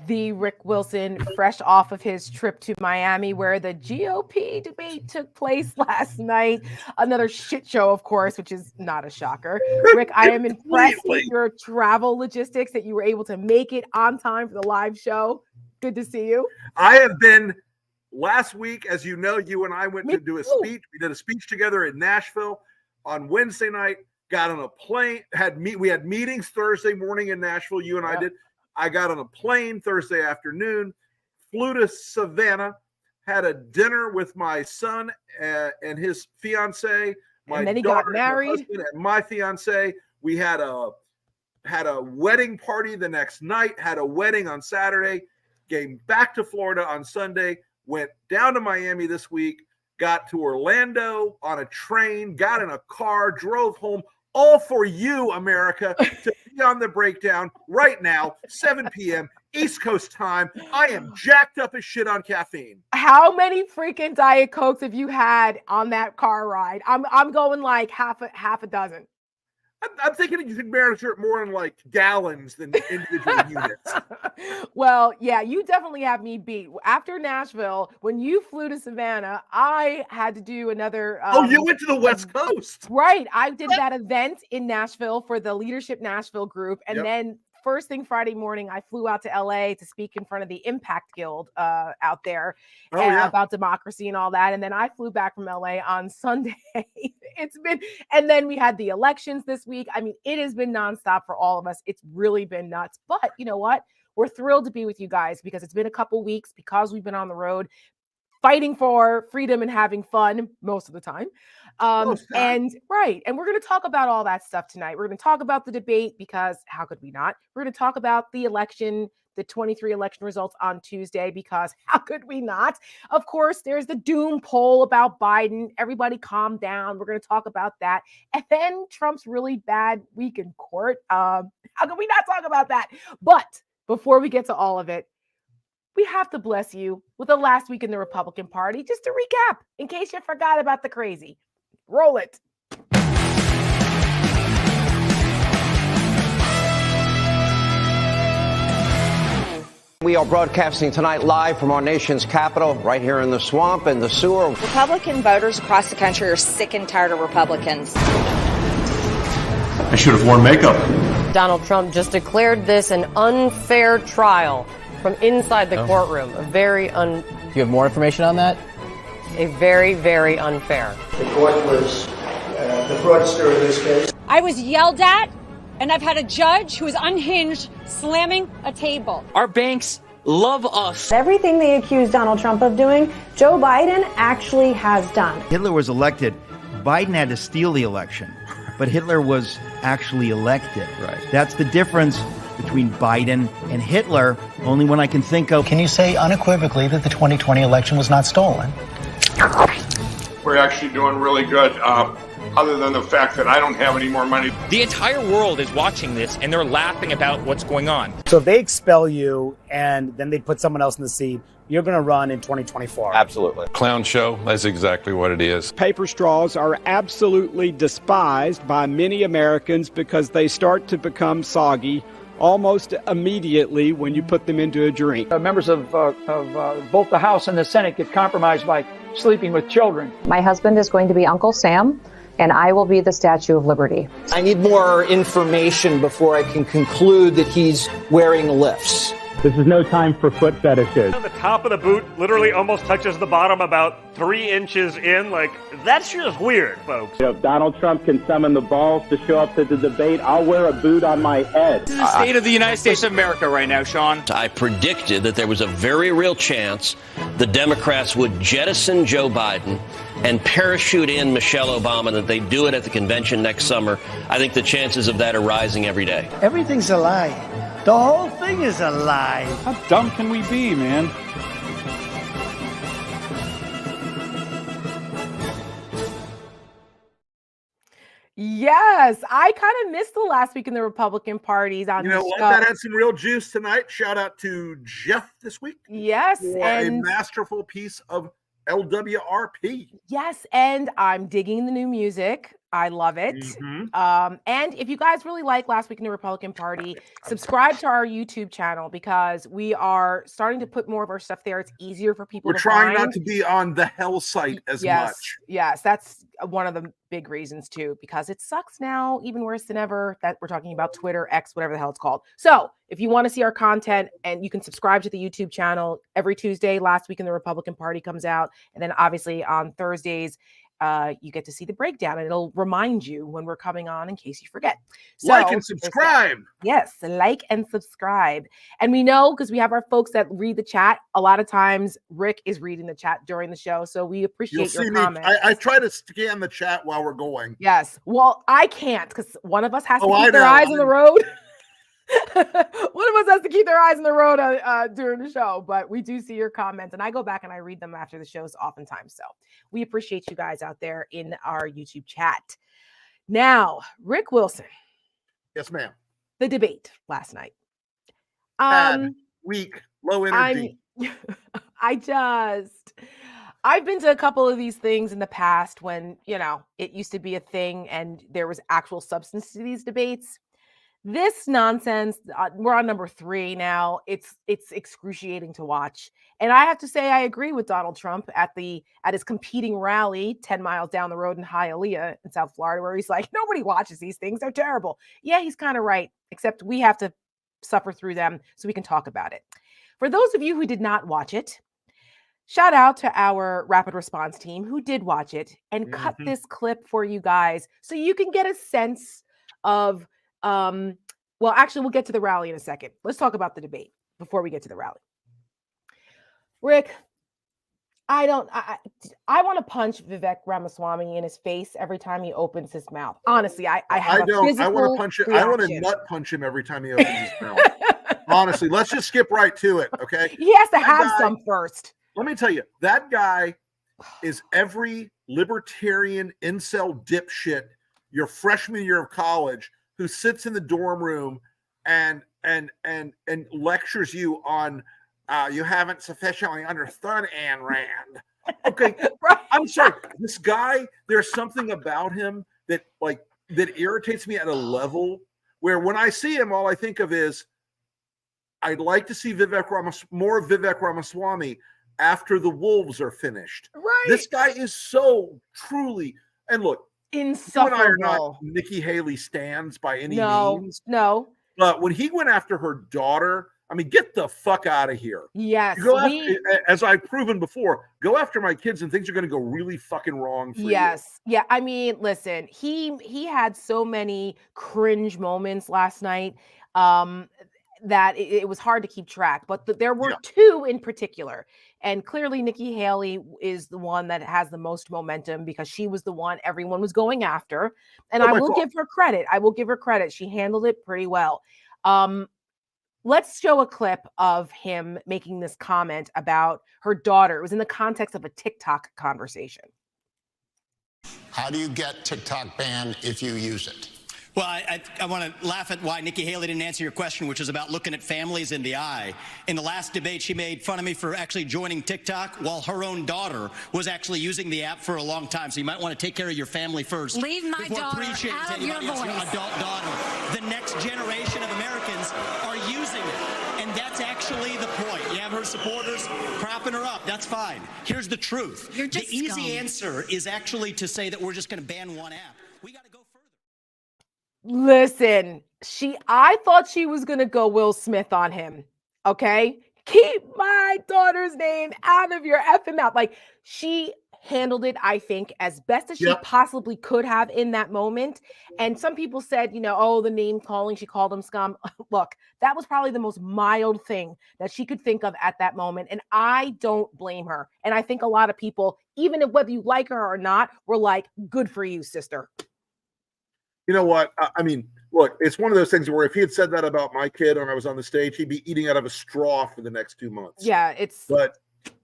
the Rick Wilson, fresh off of his trip to Miami, where the GOP debate took place last night. Another shit show, of course, which is not a shocker. Rick, I am impressed with your travel logistics that you were able to make it on time for the live show. Good to see you. I have been last week, as you know, you and I went to do a speech. We did a speech together in Nashville on Wednesday night. Got on a plane. We had meetings Thursday morning in Nashville. You and I did. I got on a plane Thursday afternoon, flew to Savannah, had a dinner with my son and his fiance, and then he got married, and my fiance. We had a wedding party the next night. Had a wedding on Saturday. Came back to Florida on Sunday. Went down to Miami this week. Got to Orlando on a train. Got in a car. Drove home. All for you, America, to be on the breakdown right now, 7 p.m. East Coast time. I am jacked up as shit on caffeine. How many freaking Diet Cokes have you had on that car ride? I'm going like half a dozen. I'm thinking you could measure it more in like gallons than individual units. Well, yeah, you definitely have me beat. After Nashville, when you flew to Savannah, I had to do another. You went to the West Coast. Right. I did that event in Nashville for the Leadership Nashville group. And then first thing Friday morning, I flew out to LA to speak in front of the Impact Guild out there about democracy and all that. And then I flew back from LA on Sunday. And then we had the elections this week. I mean, it has been nonstop for all of us. It's really been nuts. But you know what? We're thrilled to be with you guys because it's been a couple weeks because we've been on the road fighting for freedom and having fun most of the time. And we're going to talk about all that stuff tonight. We're going to talk about the debate because how could we not? We're going to talk about the election, the 23 election results on Tuesday because how could we not? Of course, there's the doom poll about Biden. Everybody calm down. We're going to talk about that. And then Trump's really bad week in court. How could we not talk about that? But before we get to all of it, we have to bless you with the last week in the Republican Party, just to recap, in case you forgot about the crazy. Roll it. We are broadcasting tonight live from our nation's capital, right here in the swamp and the sewer. Republican voters across the country are sick and tired of Republicans. I should have worn makeup. Donald Trump just declared this an unfair trial from inside the courtroom. Do you have more information on that? A very, very unfair. The court was the fraudster in this case. I was yelled at, and I've had a judge who is unhinged slamming a table. Our banks love us. Everything they accuse Donald Trump of doing, Joe Biden actually has done. Hitler was elected. Biden had to steal the election, but Hitler was actually elected. Right. That's the difference between Biden and Hitler, only one I can think of. Can you say unequivocally that the 2020 election was not stolen? We're actually doing really good, other than the fact that I don't have any more money. The entire world is watching this, and they're laughing about what's going on. So if they expel you, and then they put someone else in the seat, you're going to run in 2024. Absolutely. Clown show, that's exactly what it is. Paper straws are absolutely despised by many Americans because they start to become soggy almost immediately when you put them into a drink. Members of both the House and the Senate get compromised by sleeping with children. My husband is going to be Uncle Sam, and I will be the Statue of Liberty. I need more information before I can conclude that he's wearing lifts. This is no time for foot fetishes. The top of the boot literally almost touches the bottom about 3 inches in. Like, that's just weird, folks. If Donald Trump can summon the balls to show up to the debate, I'll wear a boot on my head. This is the state of the United States of America right now, Sean. I predicted that there was a very real chance the Democrats would jettison Joe Biden and parachute in Michelle Obama, that they'd do it at the convention next summer. I think the chances of that are rising every day. Everything's a lie. The whole thing is a lie. How dumb can we be, man? Yes, I kind of missed the last week in the Republican parties. On you know what? That had some real juice tonight. Shout out to Jeff this week. Yes, for a masterful piece of LWRP. Yes, and I'm digging the new music. I love it. And if you guys really like Last Week in the Republican Party, subscribe to our YouTube channel because we are starting to put more of our stuff there. It's easier for people to trying find. not to be on the hell site as much. Yes, that's one of the big reasons too, because it sucks now, even worse than ever, that we're talking about Twitter, X, whatever the hell it's called. So if you want to see our content, and you can subscribe to the YouTube channel every Tuesday, Last Week in the Republican Party comes out. And then obviously on Thursdays, you get to see the breakdown, and it'll remind you when we're coming on in case you forget. So, like and subscribe. Yes, like and subscribe. And we know, because we have our folks that read the chat, a lot of times Rick is reading the chat during the show. So we appreciate your comments. I try to scan the chat while we're going. Yes. Well, I can't, because one of us has to keep their eyes on the road. One of us has to keep their eyes on the road during the show, but we do see your comments, and I go back and I read them after the shows oftentimes. So we appreciate you guys out there in our YouTube chat. Now, Rick Wilson. Yes, ma'am. The debate last night. Weak, low energy. I've been to a couple of these things in the past when, it used to be a thing and there was actual substance to these debates. This nonsense, we're on number 3 now. It's excruciating to watch. And I have to say, I agree with Donald Trump at his competing rally 10 miles down the road in Hialeah in South Florida, where he's like, nobody watches these things. They're terrible. Yeah, he's kind of right, except we have to suffer through them so we can talk about it. For those of you who did not watch it, shout out to our rapid response team who did watch it and cut this clip for you guys so you can get a sense of well, actually, we'll get to the rally in a second. Let's talk about the debate before we get to the rally. Rick, I want to punch Vivek Ramaswamy in his face every time he opens his mouth. Honestly, I want to punch it. I want to nut punch him every time he opens his mouth. Honestly, let's just skip right to it, okay? He has to have some first. Let me tell you, that guy is every libertarian incel dipshit your freshman year of college who sits in the dorm room and lectures you on you haven't sufficiently understood Ayn Rand. Okay, I'm sorry. This guy, there's something about him that irritates me at a level where when I see him, all I think of is I'd like to see more of Vivek Ramaswamy after the Wolves are finished. Right. This guy is so truly, and look, insufferable. You and I are not Nikki Haley stands by any means. No. But when he went after her daughter, I mean, get the fuck out of here. Yes. As I've proven before, go after my kids and things are going to go really fucking wrong for you. Yes. Yeah. I mean, listen, he had so many cringe moments last night that it was hard to keep track. But there were 2 in particular. And clearly Nikki Haley is the one that has the most momentum because she was the one everyone was going after. And I will give her credit. She handled it pretty well. Let's show a clip of him making this comment about her daughter. It was in the context of a TikTok conversation. How do you get TikTok banned if you use it? Well, I want to laugh at why Nikki Haley didn't answer your question, which is about looking at families in the eye. In the last debate, she made fun of me for actually joining TikTok while her own daughter was actually using the app for a long time. So you might want to take care of your family first. Leave my daughter out of your voice. Your adult daughter. The next generation of Americans are using it. And that's actually the point. You have her supporters propping her up. That's fine. Here's the truth. The easy answer is actually to say that we're just going to ban one app. We got to go further. Listen, I thought she was going to go Will Smith on him. Okay. Keep my daughter's name out of your effing mouth. Like, she handled it, I think, as best as she possibly could have in that moment. And some people said, the name calling, she called him scum. Look, that was probably the most mild thing that she could think of at that moment. And I don't blame her. And I think a lot of people, even if whether you like her or not, were like, good for you, sister. You know what? I mean, look, it's one of those things where if he had said that about my kid when I was on the stage, he'd be eating out of a straw for the next 2 months. Yeah, But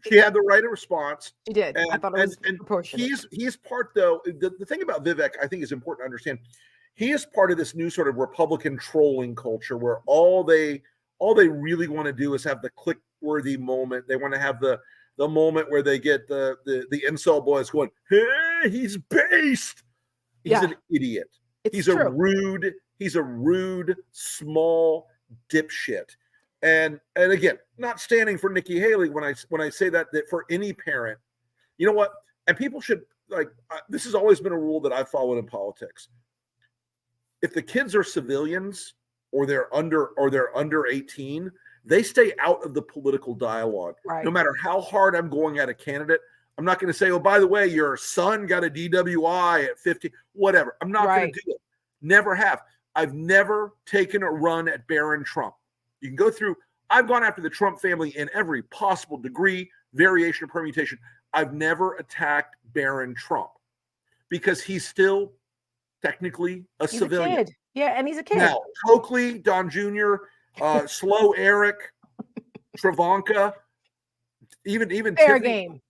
she had the right of response. She did. I thought it was proportionate. He's part, though. The thing about Vivek, I think, is important to understand. He is part of this new sort of Republican trolling culture where all they really want to do is have the click-worthy moment. They want to have the moment where they get the incel boys going, hey, he's based. He's an idiot. He's a rude, small dipshit. And again, not standing for Nikki Haley when I say that for any parent, you know what? And people should this has always been a rule that I've followed in politics. If the kids are civilians or they're under 18, they stay out of the political dialogue. Right. No matter how hard I'm going at a candidate, I'm not going to say, oh, by the way, your son got a DWI at 50, whatever. I'm not going to do it. Never have. I've never taken a run at Barron Trump. You can go through, I've gone after the Trump family in every possible degree, variation, permutation. I've never attacked Barron Trump because he's still technically a civilian. A kid. Yeah, and he's a kid. Now, Coakley, Don Jr., Slow Eric, Travanka, even fair Tiffany, game.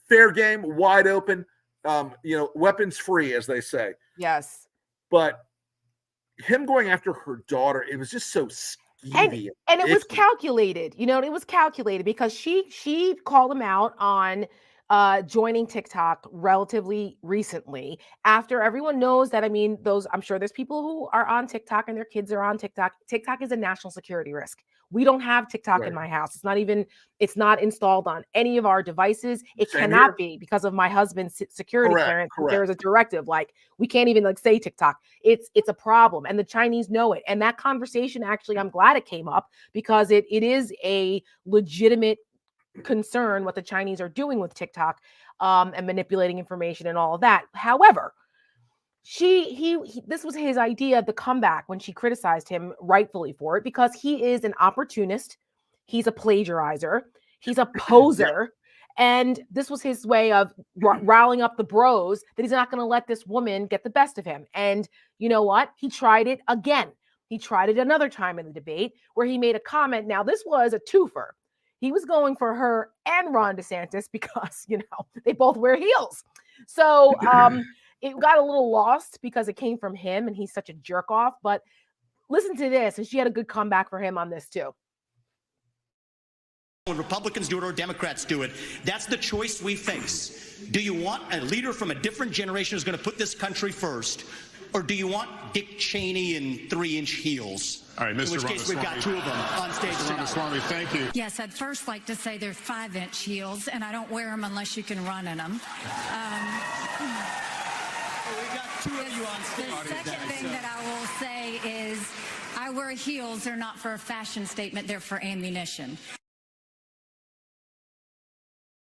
Fair game, wide open, weapons free, as they say. Yes. But him going after her daughter, it was just so skeevy. And it was calculated. It was calculated because she called him out on joining TikTok relatively recently after everyone knows that, I'm sure there's people who are on TikTok and their kids are on TikTok. TikTok is a national security risk. We don't have TikTok in my house. It's not installed on any of our devices. It cannot be because of my husband's security clearance. There's a directive, we can't even say TikTok. It's a problem. And the Chinese know it. And that conversation, actually, I'm glad it came up because it is a legitimate concern what the Chinese are doing with TikTok and manipulating information and all of that. However, this was his idea of the comeback when she criticized him rightfully for it because he is an opportunist. He's a plagiarizer. He's a poser. And this was his way of riling up the bros that he's not going to let this woman get the best of him. And you know what? He tried it again. He tried it another time in the debate where he made a comment. Now, this was a twofer. He was going for her and Ron DeSantis because, they both wear heels. So it got a little lost because it came from him and he's such a jerk off. But listen to this. And she had a good comeback for him on this, too. When Republicans do it or Democrats do it, that's the choice we face. Do you want a leader from a different generation who's going to put this country first? Or do you want Dick Cheney in 3-inch heels? All right, Mr. In which case, we've got two of them on stage tonight. Ramaswamy, thank you. Yes, I'd first like to say they're 5-inch heels, and I don't wear them unless you can run in them. We've got two of you on stage. The second thing that I will say is I wear heels. They're not for a fashion statement. They're for ammunition.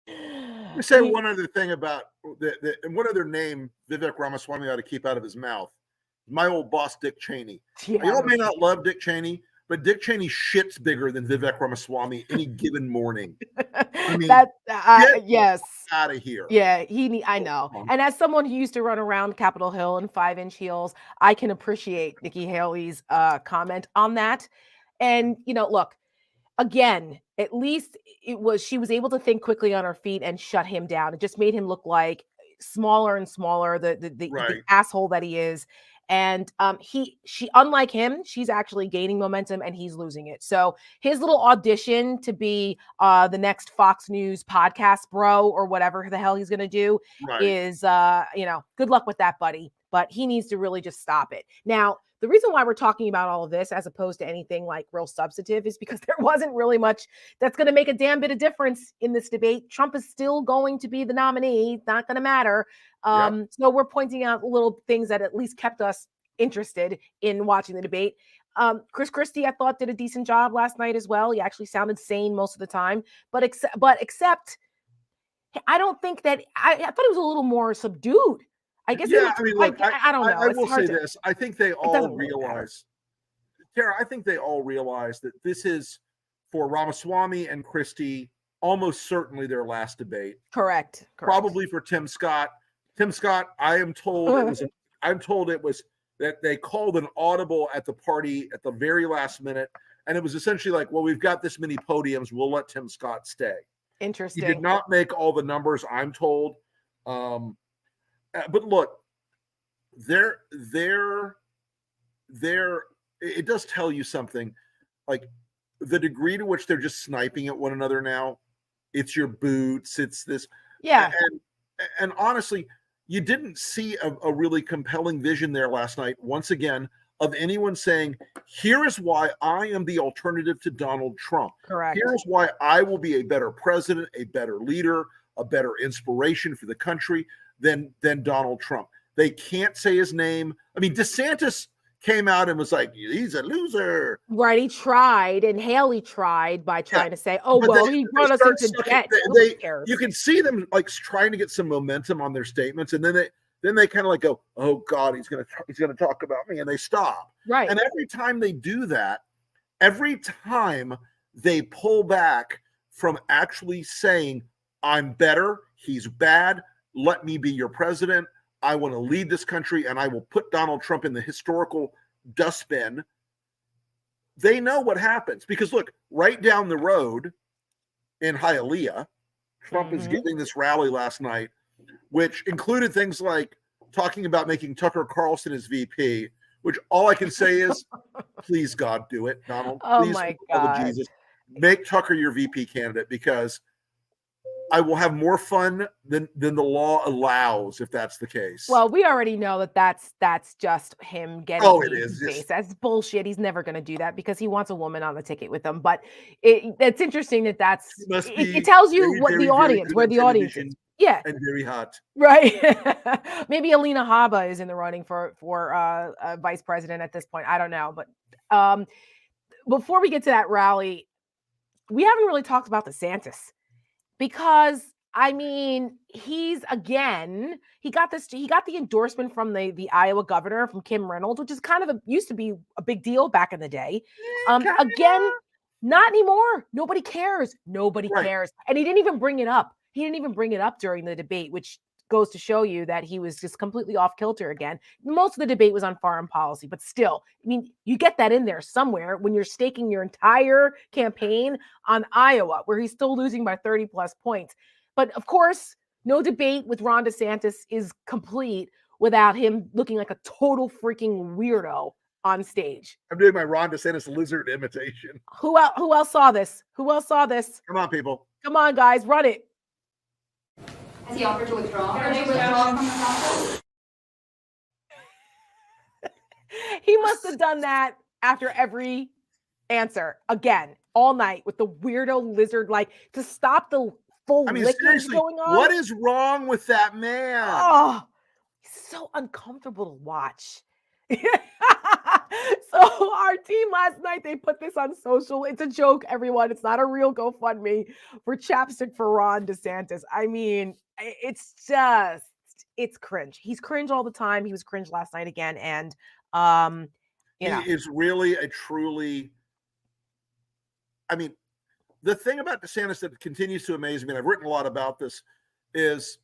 Let me say one other thing about one other name Vivek Ramaswamy ought to keep out of his mouth. My old boss, Dick Cheney. Yeah. You all may not love Dick Cheney, but Dick Cheney shits bigger than Vivek Ramaswamy any given morning. Yes. Out of here. Yeah, I know. And as someone who used to run around Capitol Hill in 5-inch heels, I can appreciate Nikki Haley's comment on that. And, look, again, at least she was able to think quickly on her feet and shut him down. It just made him look like smaller and smaller, the asshole that he is. And she, unlike him, she's actually gaining momentum and he's losing it. So his little audition to be the next Fox News podcast bro or whatever the hell he's going to do is, good luck with that, buddy. But he needs to really just stop it. Now, the reason why we're talking about all of this as opposed to anything like real substantive is because there wasn't really much that's going to make a damn bit of difference in this debate. Trump is still going to be the nominee. It's not going to matter. So we're pointing out little things that at least kept us interested in watching the debate. Chris Christie, I thought, did a decent job last night as well. He actually sounded sane most of the time, but except I don't think that I thought it was a little more subdued. I guess I don't know. I will say this. I think they all realize, Tara, I think they all realize that this is, for Ramaswamy and Christie, almost certainly their last debate. Correct. Probably for Tim Scott. Tim Scott, I'm told it was that they called an audible at the party at the very last minute. And it was essentially like, well, we've got this many podiums. We'll let Tim Scott stay. Interesting. He did not make all the numbers, I'm told. But look, it does tell you something, like the degree to which they're just sniping at one another now. It's your boots. It's this. Yeah. And honestly, you didn't see a really compelling vision there last night, once again, of anyone saying, here is why I am the alternative to Donald Trump. Correct. Here's why I will be a better president, a better leader, a better inspiration for the country than Donald Trump. They can't say his name. I mean, DeSantis came out and was like, he's a loser. Right. He tried, and Haley tried by trying to say, oh, well, he brought us into debt. You can see them like trying to get some momentum on their statements, and then they kind of like go, oh God, he's gonna talk about me, and they stop. Right. And every time they do that, every time they pull back from actually saying, I'm better, he's bad, let me be your president, I want to lead this country, and I will put Donald Trump in the historical dustbin. They know what happens because look, right down the road in Hialeah, Trump is giving this rally last night, which included things like talking about making Tucker Carlson his VP, which all I can say is, please God, do it, Donald. Oh Please, my God. Jesus, make Tucker your VP candidate because I will have more fun than the law allows if that's the case. Well, we already know that that's just him getting. Oh, it is. Face. That's bullshit. He's never going to do that because he wants a woman on the ticket with him. But it's interesting that it tells you what the audience, where the audience is. Yeah, and very hot. Right. Maybe Alina Habba is in the running for vice president at this point. I don't know. But before we get to that rally, we haven't really talked about DeSantis. Because I mean, he got the endorsement from the Iowa governor, from Kim Reynolds, which is kind of used to be a big deal back in the day. Again, not anymore. Nobody cares. Nobody cares. And he didn't even bring it up. He didn't even bring it up during the debate, which goes to show you that he was just completely off kilter again. Most of the debate was on foreign policy, but still, I mean, you get that in there somewhere when you're staking your entire campaign on Iowa, where he's still losing by 30 plus points. But of course, no debate with Ron DeSantis is complete without him looking like a total freaking weirdo on stage. I'm doing my Ron DeSantis lizard imitation. Who else saw this? Who else saw this? Come on, people. Come on, guys, run it. Has he offered to withdraw? Can I withdraw from the process? He must have done that after every answer again all night with the weirdo lizard, like to stop the full licking going on. What is wrong with that man? Oh, he's so uncomfortable to watch. So our team last night, they put this on social. It's a joke, everyone. It's not a real GoFundMe for chapstick for Ron DeSantis. I mean, it's cringe. He's cringe all the time. He was cringe last night again. And, he is really a truly, I mean, the thing about DeSantis that continues to amaze me, and I've written a lot about this, is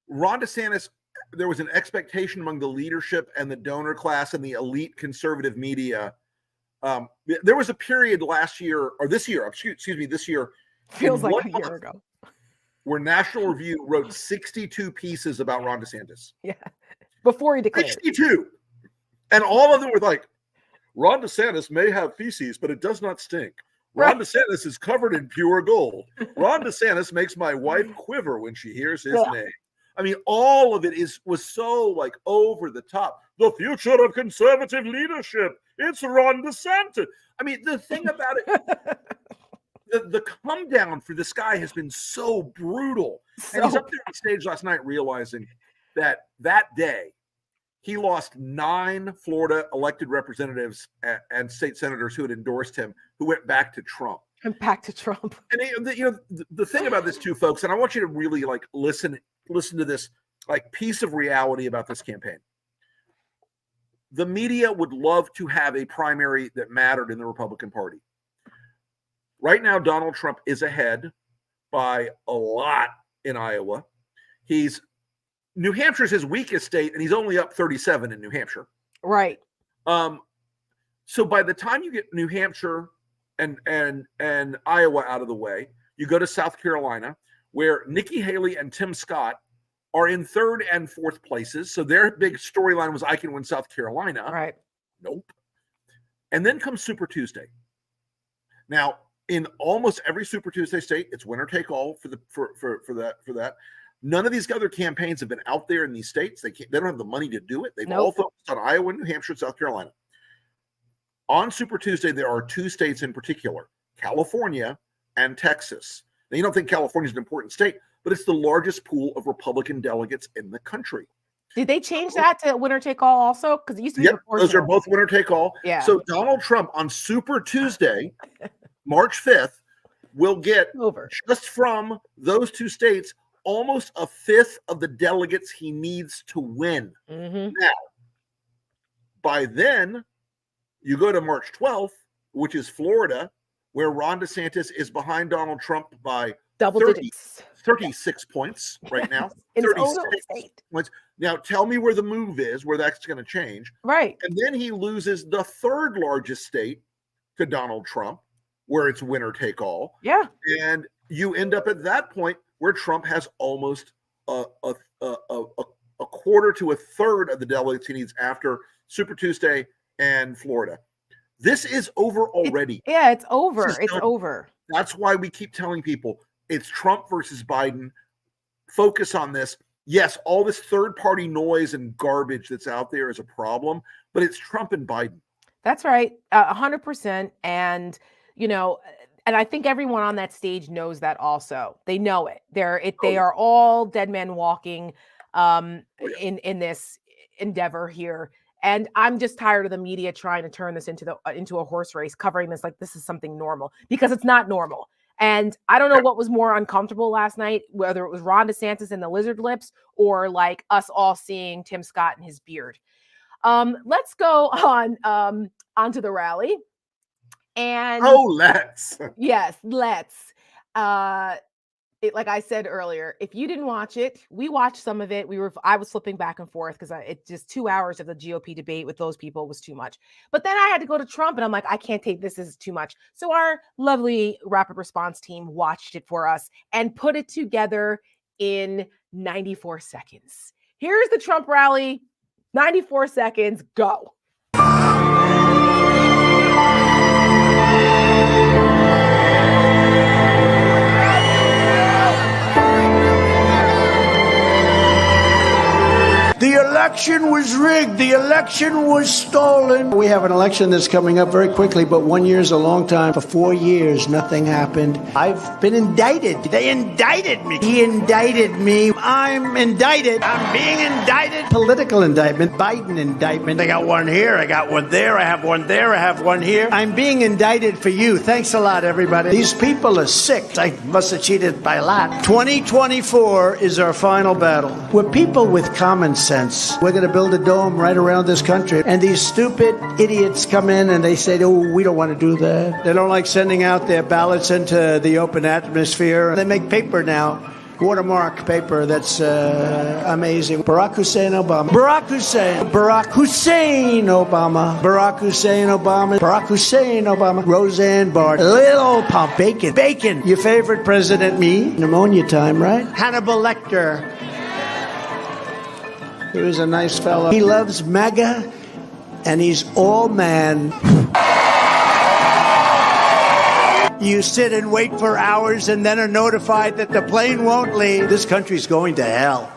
Ron DeSantis, there was an expectation among the leadership and the donor class and the elite conservative media. There was a period last year, or this year, this year. Feels like a year ago. Where National Review wrote 62 pieces about Ron DeSantis. Yeah. Before he declared. 62. And all of them were like, Ron DeSantis may have feces, but it does not stink. Ron DeSantis is covered in pure gold. Ron DeSantis makes my wife quiver when she hears his name. I mean, all of it was so like over the top. The future of conservative leadership. It's Ron DeSantis. I mean, the thing about it, the come down for this guy has been so brutal. And he's up there on stage last night realizing that day he lost 9 Florida elected representatives and state senators who had endorsed him, who went back to Trump. And back to Trump. And the thing about this too, folks, and I want you to really like listen to this like piece of reality about this campaign. The media would love to have a primary that mattered in the Republican Party. Right now, Donald Trump is ahead by a lot in Iowa. New Hampshire's his weakest state, and he's only up 37 in New Hampshire. Right. So by the time you get New Hampshire and Iowa out of the way, you go to South Carolina, where Nikki Haley and Tim Scott are in 3rd and 4th places. So their big storyline was, I can win South Carolina. Right. Nope. And then comes Super Tuesday. Now, in almost every Super Tuesday state, it's winner take all for that. None of these other campaigns have been out there in these states. They don't have the money to do it. They've all focused on Iowa, New Hampshire, South Carolina. On Super Tuesday, there are 2 states in particular, California and Texas. Now, you don't think California is an important state, but it's the largest pool of Republican delegates in the country. Did they change that to winner take all also? Because it used to be those are both winner take all. Yeah. So Donald Trump on Super Tuesday, March 5th, will get just from those 2 states almost a 5th of the delegates he needs to win. Now, by then, you go to March 12th, which is Florida, where Ron DeSantis is behind Donald Trump by 36 points right now. 36 points. Now, tell me where the move is, where that's going to change. Right. And then he loses the 3rd largest state to Donald Trump, where it's winner take all. Yeah. And you end up at that point where Trump has almost a quarter to a third of the delegates he needs after Super Tuesday and Florida. This is over already. It's over. It's over. That's why we keep telling people it's Trump versus Biden. Focus on this. Yes, all this third-party noise and garbage that's out there is a problem, but it's Trump and Biden. That's right, 100%. And, and I think everyone on that stage knows that also. They know it. They are all dead men walking in this endeavor here. And I'm just tired of the media trying to turn this into a horse race, covering this like this is something normal, because it's not normal. And I don't know what was more uncomfortable last night, whether it was Ron DeSantis and the lizard lips or like us all seeing Tim Scott and his beard. Let's go on onto the rally. And let's. Yes, let's. Like I said earlier, if you didn't watch it, we watched some of it. I was flipping back and forth because it just 2 hours of the GOP debate with those people was too much. But then I had to go to Trump, and I'm like, I can't take this. This is too much. So our lovely rapid response team watched it for us and put it together in 94 seconds. Here's the Trump rally. 94 seconds. Go. The election was rigged. The election was stolen. We have an election that's coming up very quickly, but 1 year is a long time. For 4 years, nothing happened. I've been indicted. They indicted me. He indicted me. I'm indicted. I'm being indicted. Political indictment. Biden indictment. I got one here. I got one there. I have one there. I have one here. I'm being indicted for you. Thanks a lot, everybody. These people are sick. I must have cheated by a lot. 2024 is our final battle. We're people with common sense. We're going to build a dome right around this country. And these stupid idiots come in and they say, oh, we don't want to do that. They don't like sending out their ballots into the open atmosphere. They make paper now. Watermark paper that's amazing. Barack Hussein Obama. Barack Hussein. Barack Hussein Obama. Barack Hussein Obama. Barack Hussein Obama. Roseanne Barr. Little pump. Bacon. Bacon. Your favorite president, me. Pneumonia time, right? Hannibal Lecter. He was a nice fellow. He loves MAGA, and he's all man. You sit and wait for hours and then are notified that the plane won't leave. This country's going to hell.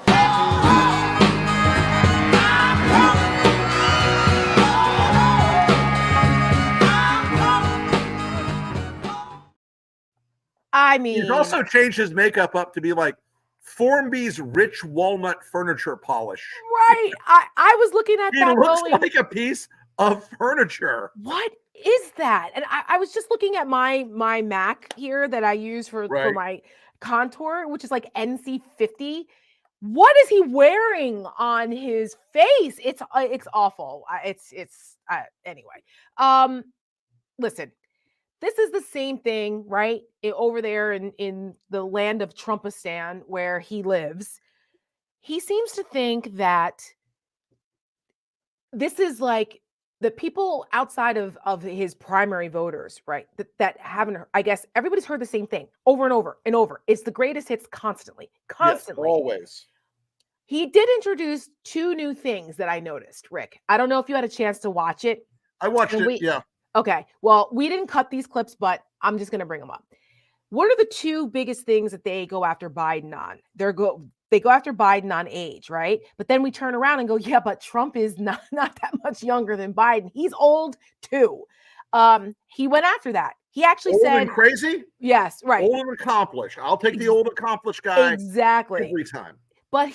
I mean, he's also changed his makeup up to be like Formby's rich walnut furniture polish. Right. I was looking at that. It looks like a piece of furniture. What is that? And I was just looking at my Mac here that I use for my contour, which is like NC50. What is he wearing on his face? It's awful. Anyway. Listen. This is the same thing, right? Over there in the land of Trumpistan where he lives. He seems to think that this is like the people outside of his primary voters, right? That haven't, I guess everybody's heard the same thing over and over and over. It's the greatest hits constantly. Yes, always. He did introduce 2 new things that I noticed, Rick. I don't know if you had a chance to watch it. I watched it, yeah. Okay, well, we didn't cut these clips, but I'm just going to bring them up. What are the 2 biggest things that they go after Biden on? they go after Biden on age, right? But then we turn around and go, yeah, but Trump is not that much younger than Biden. He's old too. He went after that. He actually old said and crazy. Yes, right. Old and accomplished. I'll take the old accomplished guy exactly every time. But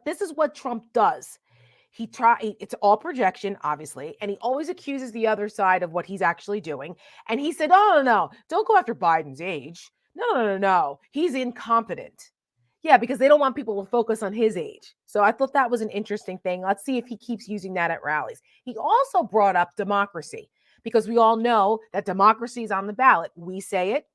this is what Trump does. It's all projection, obviously, and he always accuses the other side of what he's actually doing. And he said, "Oh no, don't go after Biden's age. No. He's incompetent." Yeah, because they don't want people to focus on his age. So I thought that was an interesting thing. Let's see if he keeps using that at rallies. He also brought up democracy, because we all know that democracy is on the ballot. We say it.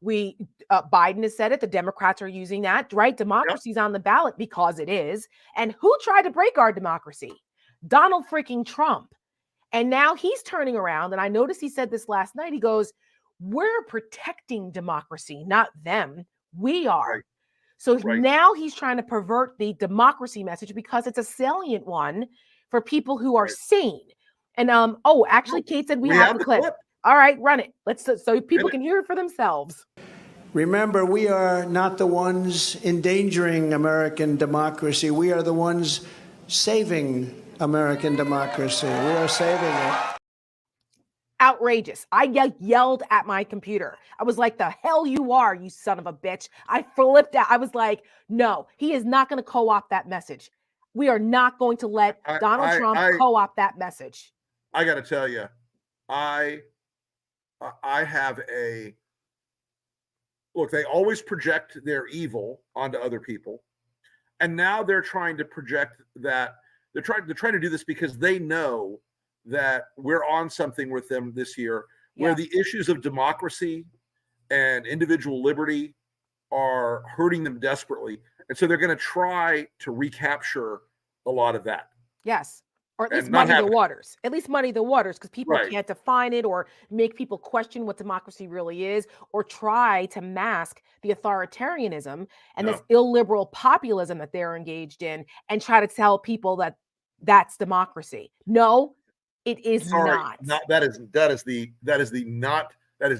Biden has said it. The Democrats are using that, right? Democracy's on the ballot because it is. And who tried to break our democracy? Donald freaking Trump. And now he's turning around. And I noticed he said this last night. He goes, we're protecting democracy, not them. We are. Right. So now he's trying to pervert the democracy message because it's a salient one for people who are sane. And actually, Kate said we have the clip. All right, run it. So people can hear it for themselves. Remember, we are not the ones endangering American democracy. We are the ones saving American democracy. We are saving it. Outrageous. I yelled at my computer. I was like, the hell you are, you son of a bitch. I flipped out. I was like, no, he is not going to co-opt that message. We are not going to let Donald Trump co-opt that message. I got to tell you, I have look, they always project their evil onto other people. And now they're trying to project that they're trying to do this because they know that we're on something with them this year where the issues of democracy and individual liberty are hurting them desperately. And so they're going to try to recapture a lot of that. Yes. Or at least muddy the waters. At least muddy the waters, because people can't define it or make people question what democracy really is, or try to mask the authoritarianism and this illiberal populism that they're engaged in, and try to tell people that that's democracy. No, it is not. That is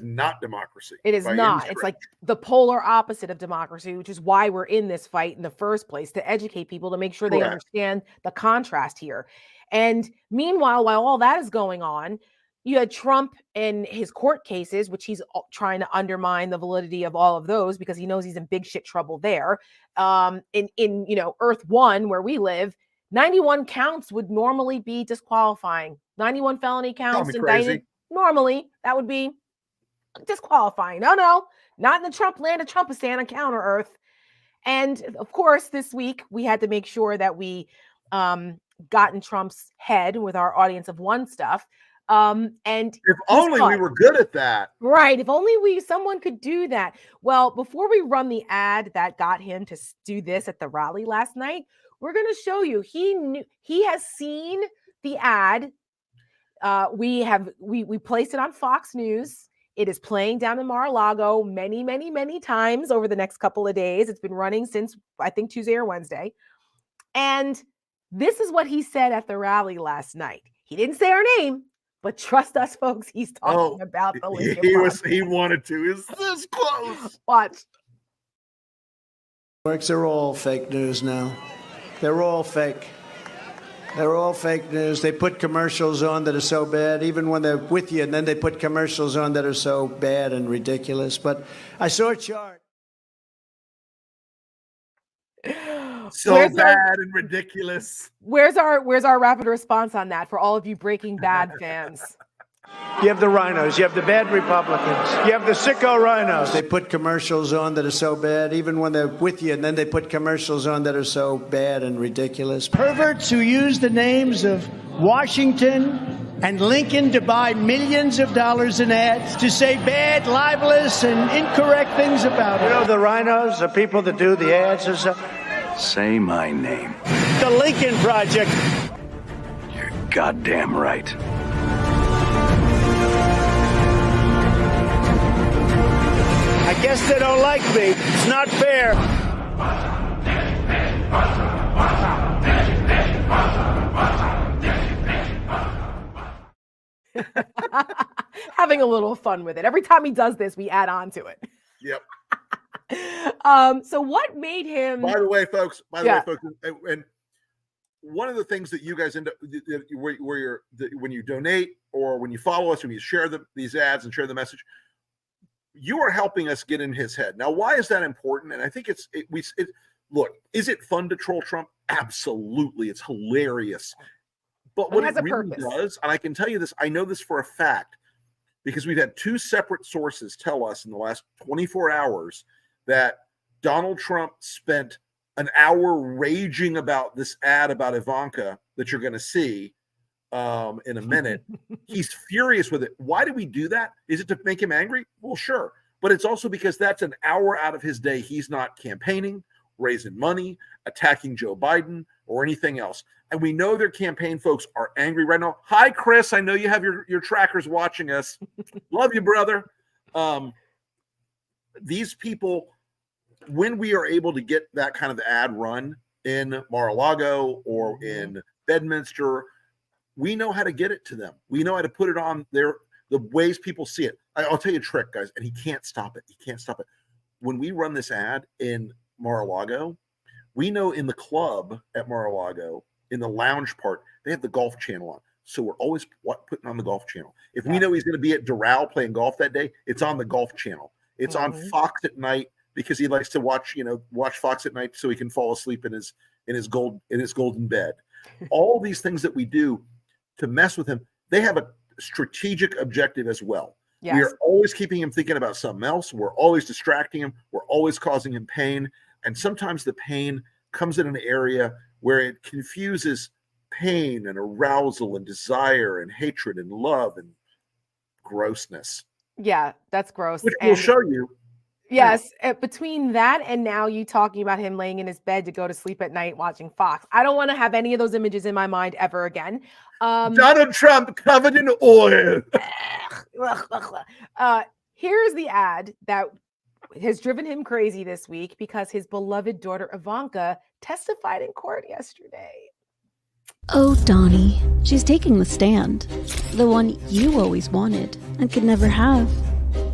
not democracy. It is not. It's like the polar opposite of democracy, which is why we're in this fight in the first place, to educate people, to make sure they understand the contrast here. And meanwhile, while all that is going on, you had Trump and his court cases, which he's trying to undermine the validity of all of those because he knows he's in big shit trouble there. In Earth 1, where we live, 91 counts would normally be disqualifying. 91 felony counts indicted. Normally, that would be disqualifying. No, not in the Trump land of Trumpistan on counter Earth. And of course, this week we had to make sure that we got in Trump's head with our audience of one stuff. And if only we were good at that. Right. If only someone could do that. Well, before we run the ad that got him to do this at the rally last night, we're going to show you he has seen the ad. We placed it on Fox News. It is playing down in Mar-a-Lago many, many, many times over the next couple of days. It's been running since, I think, Tuesday or Wednesday. And this is what he said at the rally last night. He didn't say our name, but trust us, folks, he's talking about the Lincoln Project. He wanted to. Is this close? Watch. They're all fake news now. They're all fake. They're all fake news. They put commercials on that are so bad, even when they're with you, and then they put commercials on that are so bad and ridiculous. But I saw a chart. So bad and ridiculous. Where's our rapid response on that for all of you Breaking Bad fans? You have the rhinos. You have the bad Republicans. You have the sicko rhinos. They put commercials on that are so bad, even when they're with you, and then they put commercials on that are so bad and ridiculous. Perverts who use the names of Washington and Lincoln to buy millions of dollars in ads to say bad, libelous, and incorrect things about it. You know, the rhinos, the people that do the ads and stuff. Say my name. The Lincoln Project. You're goddamn right. I guess they don't like me. It's not fair. Having a little fun with it. Every time he does this, we add on to it. Yep. So what made him? By the way, folks, and one of the things that you guys end up when you donate or when you follow us, when you share these ads and share the message, you are helping us get in his head. Now, why is that important? And I think look, is it fun to troll Trump? Absolutely. It's hilarious. But what it really does, and I can tell you this, I know this for a fact, because we've had two separate sources tell us in the last 24 hours that Donald Trump spent an hour raging about this ad about Ivanka that you're going to see in a minute. He's furious with it. Why do we do that? Is it to make him angry? Well, sure. But it's also because that's an hour out of his day. He's not campaigning, raising money, attacking Joe Biden, or anything else. And we know their campaign folks are angry right now. Hi, Chris. I know you have your trackers watching us. Love you, brother. These people, when we are able to get that kind of ad run in Mar-a-Lago or in Bedminster, we know how to get it to them. We know how to put it on the ways people see it. I'll tell you a trick, guys, and he can't stop it. He can't stop it. When we run this ad in Mar-a-Lago, we know in the club at Mar-a-Lago, in the lounge part, they have the Golf Channel on. So we're always putting on the Golf Channel. If we know he's going to be at Doral playing golf that day, it's on the Golf Channel. It's on Fox at night because he likes to watch Fox at night so he can fall asleep in his golden bed. All these things that we do to mess with him, they have a strategic objective as well. Yes. We are always keeping him thinking about something else. We're always distracting him. We're always causing him pain. And sometimes the pain comes in an area where it confuses pain and arousal and desire and hatred and love and grossness. Yeah, that's gross. Which we'll show you. Yes, between that and now you talking about him laying in his bed to go to sleep at night watching Fox. I don't want to have any of those images in my mind ever again. Donald Trump covered in oil. Here's the ad that has driven him crazy this week because his beloved daughter Ivanka testified in court yesterday. Oh, Donnie, she's taking the stand. The one you always wanted and could never have.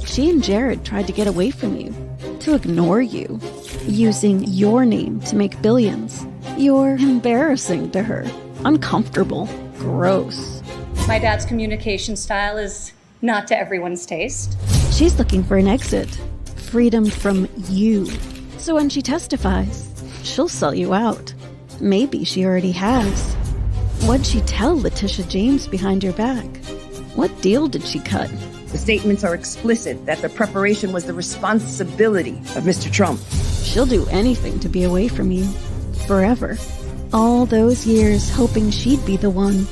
She and Jared tried to get away from you, to ignore you, using your name to make billions. You're embarrassing to her, uncomfortable, gross. My dad's communication style is not to everyone's taste. She's looking for an exit, freedom from you. So when she testifies, she'll sell you out. Maybe she already has. What'd she tell Letitia James behind your back? What deal did she cut? The statements are explicit that the preparation was the responsibility of Mr. Trump. She'll do anything to be away from you. Forever. All those years hoping she'd be the one.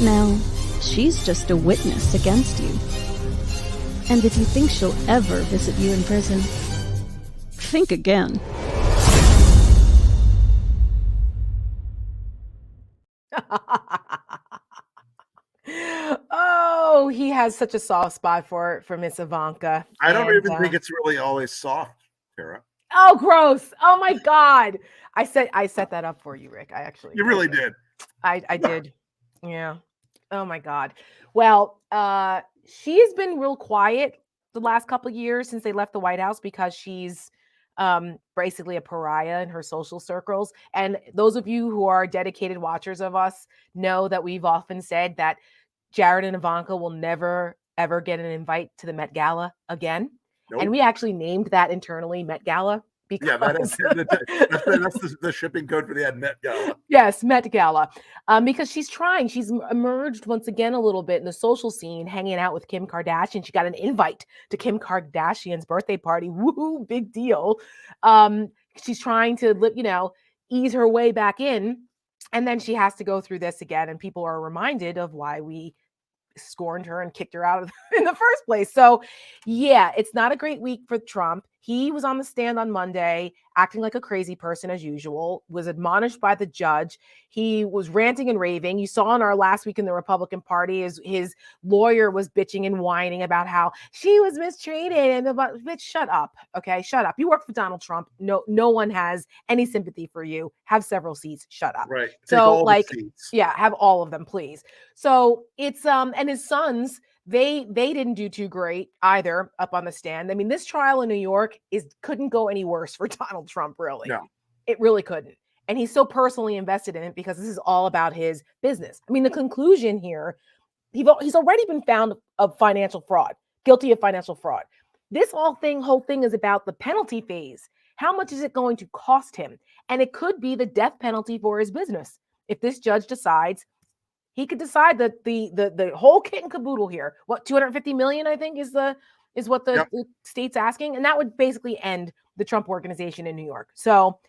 Now, she's just a witness against you. And if you think she'll ever visit you in prison, think again. Oh, he has such a soft spot for Miss Ivanka. I don't even think it's really always soft, Tara. Oh, gross. Oh my God. I set that up for you, Rick. You really did. I did. Yeah. Oh my God. Well, she has been real quiet the last couple of years since they left the White House because she's basically a pariah in her social circles. And those of you who are dedicated watchers of us know that we've often said that Jared and Ivanka will never, ever get an invite to the Met Gala again. Nope. And we actually named that internally Met Gala. Because that's the shipping code for the ad, Met Gala. Yes, Met Gala. Because she's trying. She's emerged once again a little bit in the social scene, hanging out with Kim Kardashian. She got an invite to Kim Kardashian's birthday party. Woohoo, big deal. She's trying to, ease her way back in. And then she has to go through this again. And people are reminded of why we scorned her and kicked her out in the first place. So, yeah, it's not a great week for Trump. He was on the stand on Monday, acting like a crazy person as usual, was admonished by the judge. He was ranting and raving. You saw in our last week in the Republican Party, his lawyer was bitching and whining about how she was mistreated. And bitch, shut up. Okay, shut up. You work for Donald Trump. No one has any sympathy for you. Have several seats. Shut up. Right. So, have all of them, please. So it's and his sons, They didn't do too great either up on the stand. I mean, this trial in New York couldn't go any worse for Donald Trump, really. No. It really couldn't. And he's so personally invested in it because this is all about his business. I mean, the conclusion here, he's already been found of financial fraud, guilty of financial fraud. This whole thing is about the penalty phase. How much is it going to cost him? And it could be the death penalty for his business. If this judge decides, he could decide that the whole kit and caboodle here, what, 250 million, I think, is what the state's asking. And that would basically end the Trump Organization in New York. So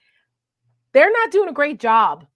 they're not doing a great job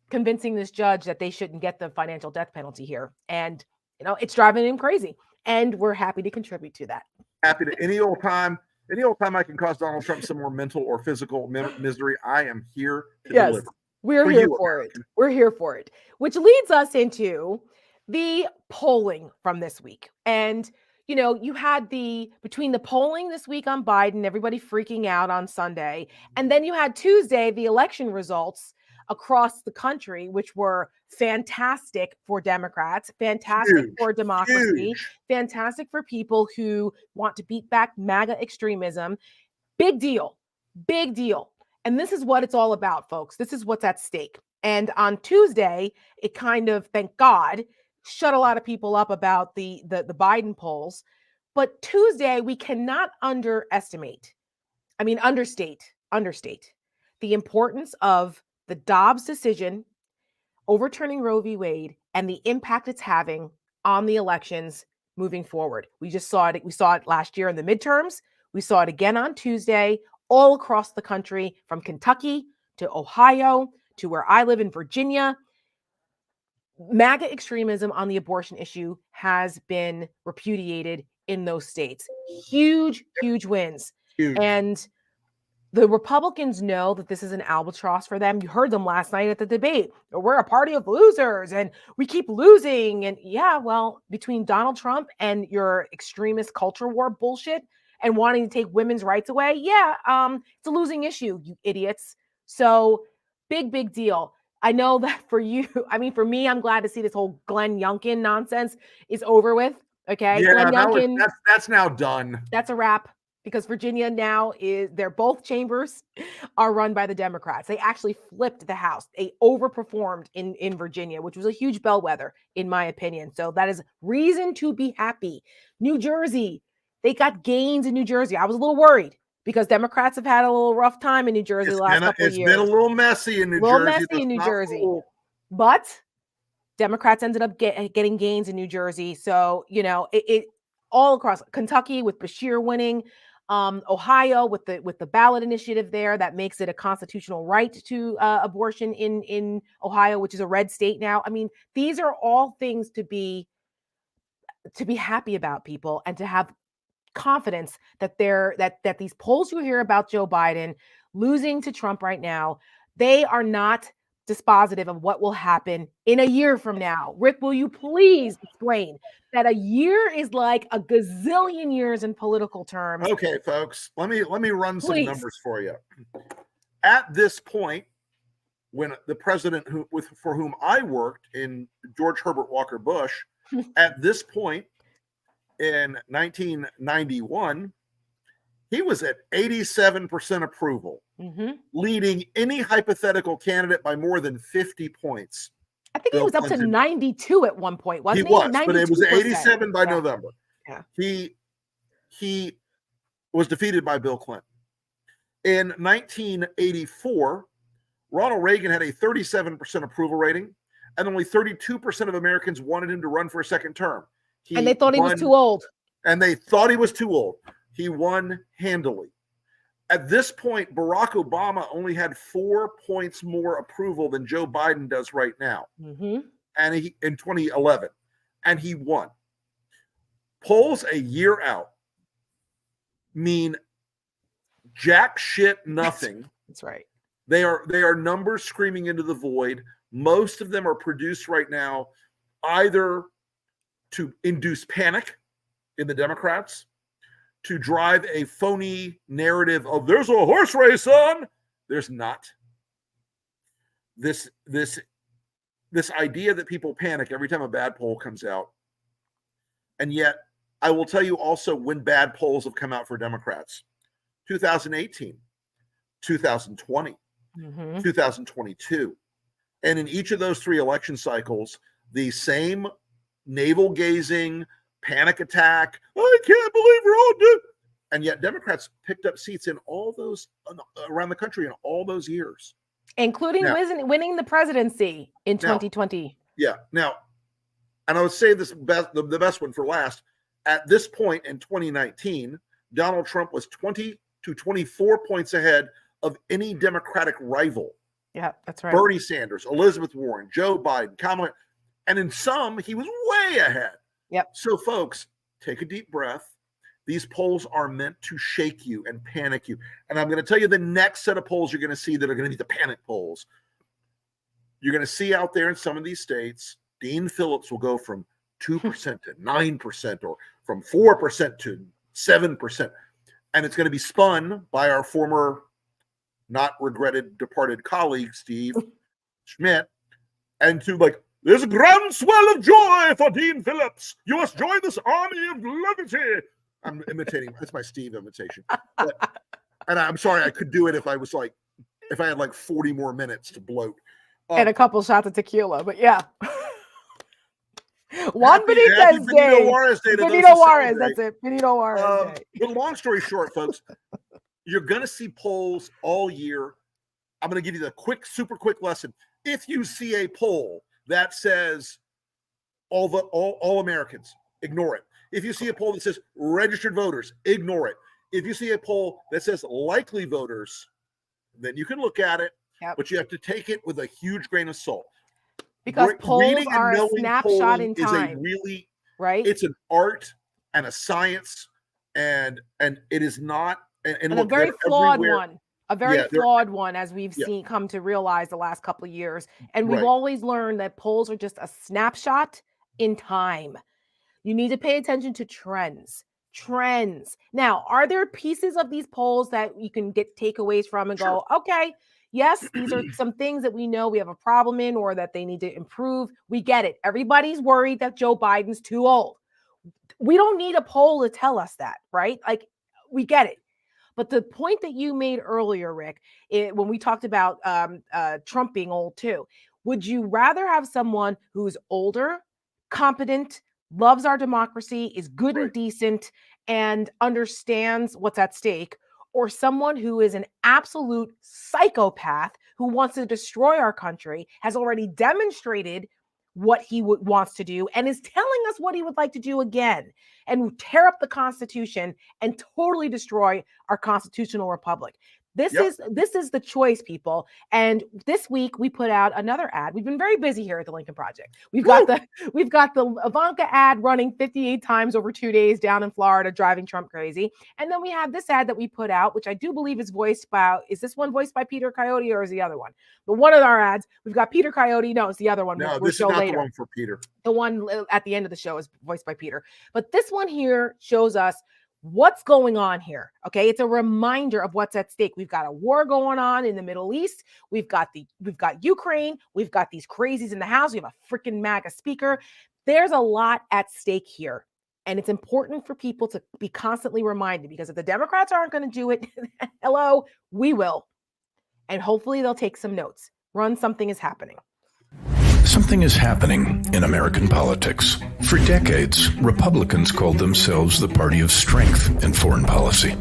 convincing this judge that they shouldn't get the financial death penalty here. And, it's driving him crazy. And we're happy to contribute to that. Happy to any old time I can cause Donald Trump some more mental or physical misery, I am here to deliver. We're here for it. We're here for it. Which leads us into the polling from this week. And, you had between the polling this week on Biden, everybody freaking out on Sunday. And then you had Tuesday, the election results across the country, which were fantastic for Democrats, fantastic for democracy, fantastic for people who want to beat back MAGA extremism. Big deal. Big deal. And this is what it's all about, folks. This is what's at stake. And on Tuesday, it kind of, thank God, shut a lot of people up about the Biden polls. But Tuesday, we cannot understate the importance of the Dobbs decision overturning Roe v. Wade and the impact it's having on the elections moving forward. We just saw it. We saw it last year in the midterms. We saw it again on Tuesday, all across the country, from Kentucky to Ohio to where I live in Virginia. MAGA extremism on the abortion issue has been repudiated in those states. Huge, huge wins. Huge. And the Republicans know that this is an albatross for them. You heard them last night at the debate. We're a party of losers and we keep losing. And yeah, well, between Donald Trump and your extremist culture war bullshit and wanting to take women's rights away, it's a losing issue, you idiots. So big deal. I know that for you, for me, I'm glad to see this whole Glenn Youngkin nonsense is over with. Okay. Yeah, Glenn Youngkin, that's now done. That's a wrap. Because Virginia now they're both chambers are run by the Democrats. They actually flipped the House. They overperformed in Virginia, which was a huge bellwether, in my opinion. So that is reason to be happy. New Jersey, they got gains in New Jersey. I was a little worried because Democrats have had a little rough time in New Jersey the last couple of years. It's been a little messy in New Jersey. Cool. But Democrats ended up getting gains in New Jersey. So, it all across Kentucky with Beshear winning. Ohio with the ballot initiative there that makes it a constitutional right to abortion in Ohio, which is a red state now. These are all things to be happy about, people, and to have confidence that that these polls you hear about Joe Biden losing to Trump right now, they are not dispositive of what will happen in a year from now. Rick, will you please explain that a year is like a gazillion years in political terms? Okay, folks, let me run some numbers for you. At this point, when the president for whom I worked in George Herbert Walker Bush, at this point in 1991, he was at 87% approval, leading any hypothetical candidate by more than 50 points. I think he was up to 92 at one point, wasn't he? He was, but it was 87 by November. Yeah. He was defeated by Bill Clinton. In 1984, Ronald Reagan had a 37% approval rating, and only 32% of Americans wanted him to run for a second term. And they thought he was too old. And they thought he was too old. He won handily. At this point, Barack Obama only had 4 points more approval than Joe Biden does right now. And he in 2011, and he won. Polls a year out mean jack shit nothing. That's right. They are numbers screaming into the void. Most of them are produced right now either to induce panic in the Democrats, to drive a phony narrative of there's a horse race on. There's not. This idea that people panic every time a bad poll comes out. And yet, I will tell you also when bad polls have come out for Democrats. 2018, 2020, 2022. And in each of those 3 election cycles, the same navel-gazing, panic attack, I can't believe we're all dead. And yet Democrats picked up seats in all those around the country in all those years. Including winning the presidency in 2020. Yeah. Now, and I would say this the best one for last. At this point in 2019, Donald Trump was 20 to 24 points ahead of any Democratic rival. Yeah, that's right. Bernie Sanders, Elizabeth Warren, Joe Biden, Kamala, and in some, he was way ahead. Yep. So, folks, take a deep breath. These polls are meant to shake you and panic you. And I'm going to tell you the next set of polls you're going to see that are going to be the panic polls. You're going to see out there in some of these states, Dean Phillips will go from 2% to 9% or from 4% to 7%. And it's going to be spun by our former, not regretted, departed colleague, Steve Schmidt, and to like, there's a groundswell of joy for Dean Phillips. You must join this army of liberty. I'm imitating. That's my Steve imitation. And I'm sorry, I could do it if I had like 40 more minutes to bloat. And a couple shots of tequila, but yeah. Juan Benitez Day. Benito Juarez Day. Benito Juarez, that's it. Benito Juarez Day. But long story short, folks, you're going to see polls all year. I'm going to give you the super quick lesson. If you see a poll that says all Americans, ignore it. If you see a poll that says registered voters, ignore it. If you see a poll that says likely voters, then you can look at it, but you have to take it with a huge grain of salt. Because polls are a snapshot in time. Right? It's an art and a science, and it is not and a very flawed one. A very flawed one, as we've come to realize the last couple of years. And we've always learned that polls are just a snapshot in time. You need to pay attention to trends. Now, are there pieces of these polls that you can get takeaways from and go, okay, yes, these are some things that we know we have a problem in or that they need to improve. We get it. Everybody's worried that Joe Biden's too old. We don't need a poll to tell us that, right? Like, we get it. But the point that you made earlier, Rick, when we talked about Trump being old too, would you rather have someone who's older, competent, loves our democracy, is good and decent, and understands what's at stake, or someone who is an absolute psychopath who wants to destroy our country, has already demonstrated what he wants to do, and is telling us what he would like to do again, and tear up the Constitution and totally destroy our constitutional republic? This is the choice, people. And this week we put out another ad. We've been very busy here at the Lincoln Project. We've got the Ivanka ad running 58 times over 2 days down in Florida, driving Trump crazy. And then we have this ad that we put out, which I do believe is voiced by, is this one voiced by Peter Coyote or is the other one? But one of our ads, we've got Peter Coyote. No, it's the other one. No, this is not the one for Peter. The one at the end of the show is voiced by Peter. But this one here shows us what's going on here. Okay, it's a reminder of what's at stake. We've got a war going on in the Middle East. We've got Ukraine. We've got these crazies in the House. We have a freaking MAGA speaker. There's a lot at stake here. And it's important for people to be constantly reminded, because if the Democrats aren't going to do it, hello, we will. And hopefully they'll take some notes. Run, something is happening. Something is happening in American politics. For decades, Republicans called themselves the party of strength in foreign policy.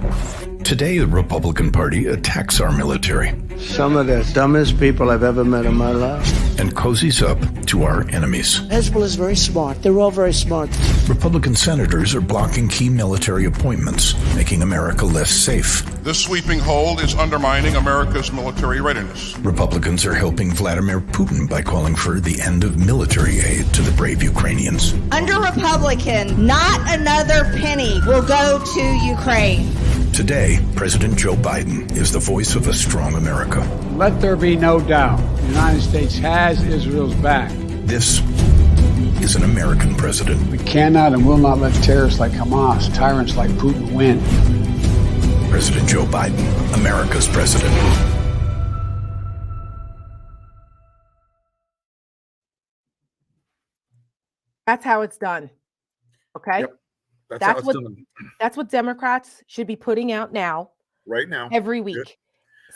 Today, the Republican Party attacks our military. Some of the dumbest people I've ever met in my life. And cozies up to our enemies. Hezbollah is very smart. They're all very smart. Republican senators are blocking key military appointments, making America less safe. This sweeping hold is undermining America's military readiness. Republicans are helping Vladimir Putin by calling for the end of military aid to the brave Ukrainians. Under Republican, not another penny will go to Ukraine. Today, President Joe Biden is the voice of a strong America. Let there be no doubt, the United States has Israel's back. This is an American president. We cannot and will not let terrorists like Hamas, tyrants like Putin win. President Joe Biden, America's president. That's how it's done. Okay. Yep. That's what that's what Democrats should be putting out now. Right now. Every week. Good.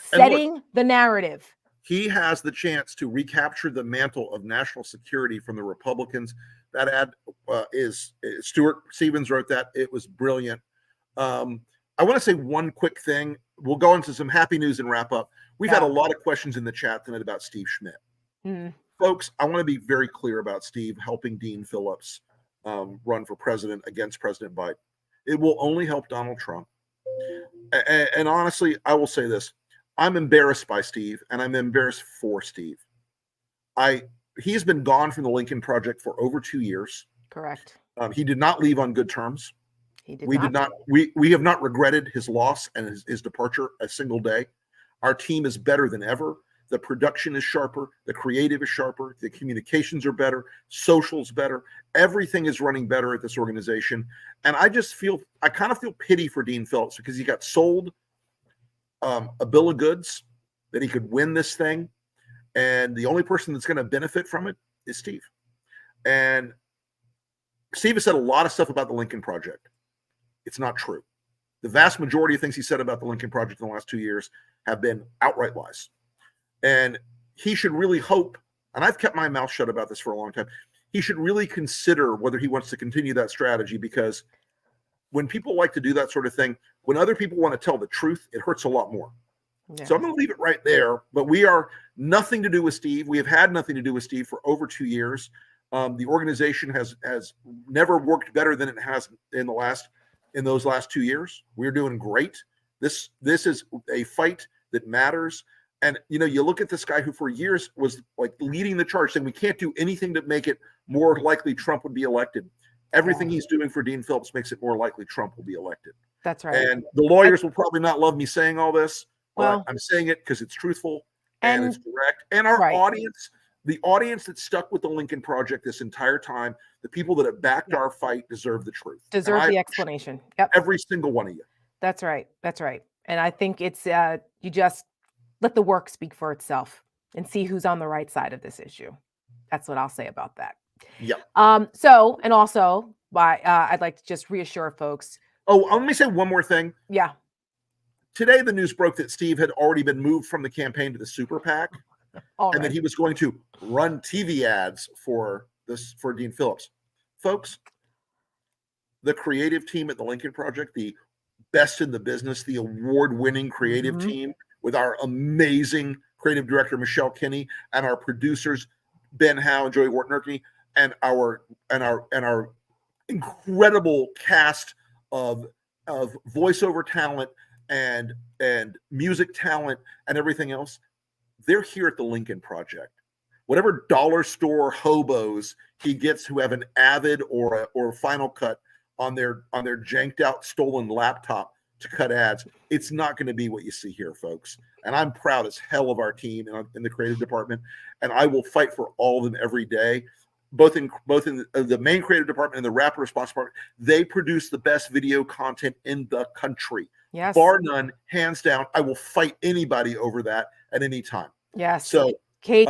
Setting the narrative. He has the chance to recapture the mantle of national security from the Republicans. That ad is Stuart Stevens wrote that. It was brilliant. I want to say one quick thing. We'll go into some happy news and wrap up. We've had a lot of questions in the chat tonight about Steve Schmidt. Folks, I want to be very clear about Steve helping Dean Phillips run for president against President Biden. It will only help Donald Trump. And honestly, I will say this. I'm embarrassed by Steve, and I'm embarrassed for Steve. He's been gone from the Lincoln Project for over 2 years. Correct. He did not leave on good terms. We have not regretted his loss and his departure a single day. Our team is better than ever. The production is sharper. The creative is sharper. The communications are better. Social's better. Everything is running better at this organization. And I kind of feel pity for Dean Phillips because he got sold a bill of goods that he could win this thing. And the only person that's going to benefit from it is Steve. And Steve has said a lot of stuff about the Lincoln Project. It's not true. The vast majority of things he said about the Lincoln Project in the last 2 years have been outright lies. And he should really hope, and I've kept my mouth shut about this for a long time, he should really consider whether he wants to continue that strategy, because when people like to do that sort of thing, when other people want to tell the truth, it hurts a lot more. Yeah. So I'm going to leave it right there. But we are nothing to do with Steve. We have had nothing to do with Steve for over 2 years. The organization has never worked better than it has in those last 2 years. We're doing great. This is a fight that matters. And, you look at this guy who for years was like leading the charge, saying we can't do anything to make it more likely Trump would be elected. Everything he's doing for Dean Phillips makes it more likely Trump will be elected. That's right. And the lawyers will probably not love me saying all this, but I'm saying it because it's truthful and it's direct. And our audience, the audience that stuck with the Lincoln Project this entire time, the people that have backed our fight deserve the truth. Deserve the explanation. Yep. Every single one of you. That's right. That's right. And I think it's you just let the work speak for itself and see who's on the right side of this issue. That's what I'll say about that. Yeah. So, and also I'd like to just reassure folks. Oh, let me say one more thing. Yeah. Today, the news broke that Steve had already been moved from the campaign to the super PAC, and that he was going to run TV ads for Dean Phillips. Folks, the creative team at the Lincoln Project, the best in the business, the award-winning creative team with our amazing creative director, Michelle Kinney, and our producers, Ben Howe and Joey Wharton-Erkney, and our incredible cast of voiceover talent and music talent and everything else. They're here at the Lincoln Project. Whatever dollar store hobos he gets who have an Avid or Final Cut on their janked out stolen laptop to cut ads, it's not going to be what you see here, folks. And I'm proud as hell of our team in the creative department, and I will fight for all of them every day. Both in the main creative department and the rapid response department, they produce the best video content in the country. Yes. Bar none, hands down. I will fight anybody over that at any time. Yes. So, Kate,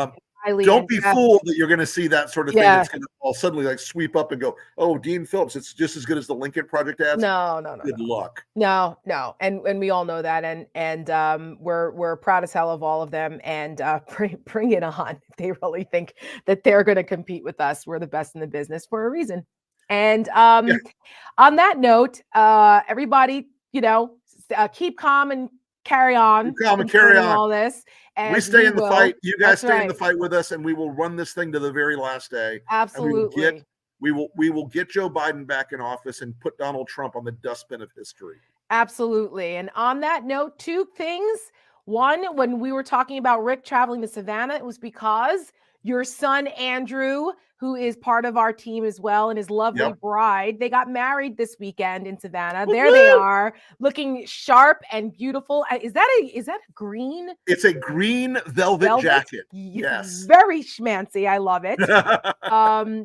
don't be fooled that you're going to see that sort of thing that's going to all suddenly like sweep up and go, oh, Dean Phillips, it's just as good as the Lincoln Project ads. No. Good luck. No. And we all know that. And we're proud as hell of all of them. And bring it on. If they really think that they're going to compete with us, we're the best in the business for a reason. And on that note, everybody, keep calm and carry on. Keep calm and carry on. All this. And we stay in the fight. You guys stay in the fight with us, and we will run this thing to the very last day. Absolutely. We will get Joe Biden back in office and put Donald Trump on the dustbin of history. Absolutely. And on that note, two things. One, when we were talking about Rick traveling to Savannah, it was because your son, Andrew, who is part of our team as well, and his lovely bride, they got married this weekend in Savannah. Woo-hoo! There they are, looking sharp and beautiful. Is that a green? It's a green velvet jacket. Yes. Very schmancy. I love it.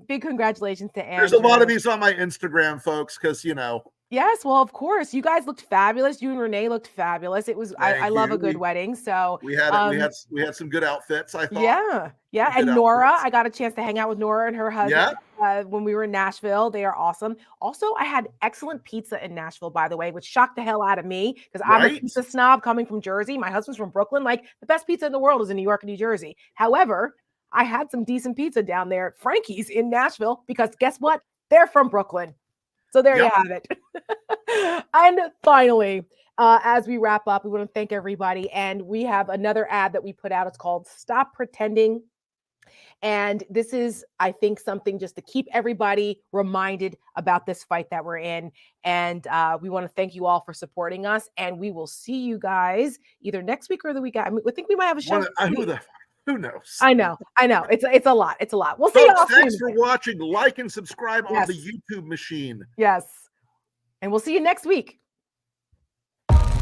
Big congratulations to Andrew. There's a lot of these on my Instagram, folks, because, Yes, well, of course. You guys looked fabulous. You and Renee looked fabulous. It was I love a good wedding. So we had some good outfits, I thought. Yeah. And Nora, I got a chance to hang out with Nora and her husband when we were in Nashville. They are awesome. Also, I had excellent pizza in Nashville, by the way, which shocked the hell out of me because I'm a pizza snob coming from Jersey. My husband's from Brooklyn. Like, the best pizza in the world is in New York and New Jersey. However, I had some decent pizza down there at Frankie's in Nashville because guess what? They're from Brooklyn. So there you have it. And finally, as we wrap up, we want to thank everybody. And we have another ad that we put out. It's called Stop Pretending. And this is, I think, something just to keep everybody reminded about this fight that we're in. And we want to thank you all for supporting us. And we will see you guys either next week or the week. I think we might have a show. Who knows? I know. It's a lot. It's a lot. We'll see you all soon. Thanks for watching. Like and subscribe on the YouTube machine. Yes. And we'll see you next week.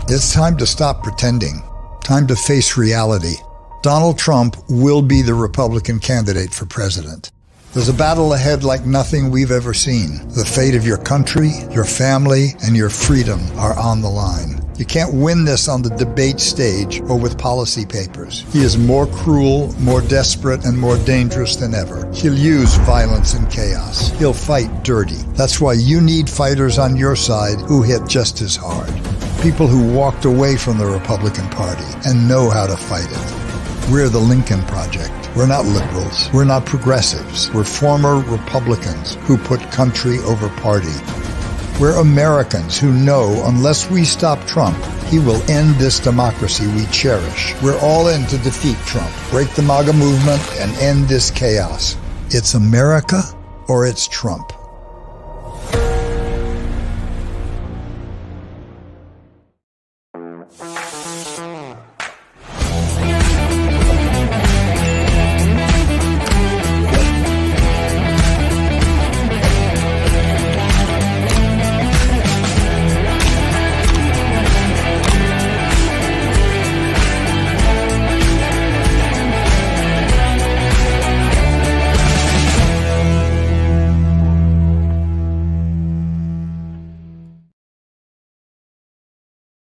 It's time to stop pretending. Time to face reality. Donald Trump will be the Republican candidate for president. There's a battle ahead like nothing we've ever seen. The fate of your country, your family, and your freedom are on the line. You can't win this on the debate stage or with policy papers. He is more cruel, more desperate, and more dangerous than ever. He'll use violence and chaos. He'll fight dirty. That's why you need fighters on your side who hit just as hard. People who walked away from the Republican Party and know how to fight it. We're the Lincoln Project. We're not liberals. We're not progressives. We're former Republicans who put country over party. We're Americans who know unless we stop Trump, he will end this democracy we cherish. We're all in to defeat Trump, break the MAGA movement, and end this chaos. It's America or it's Trump.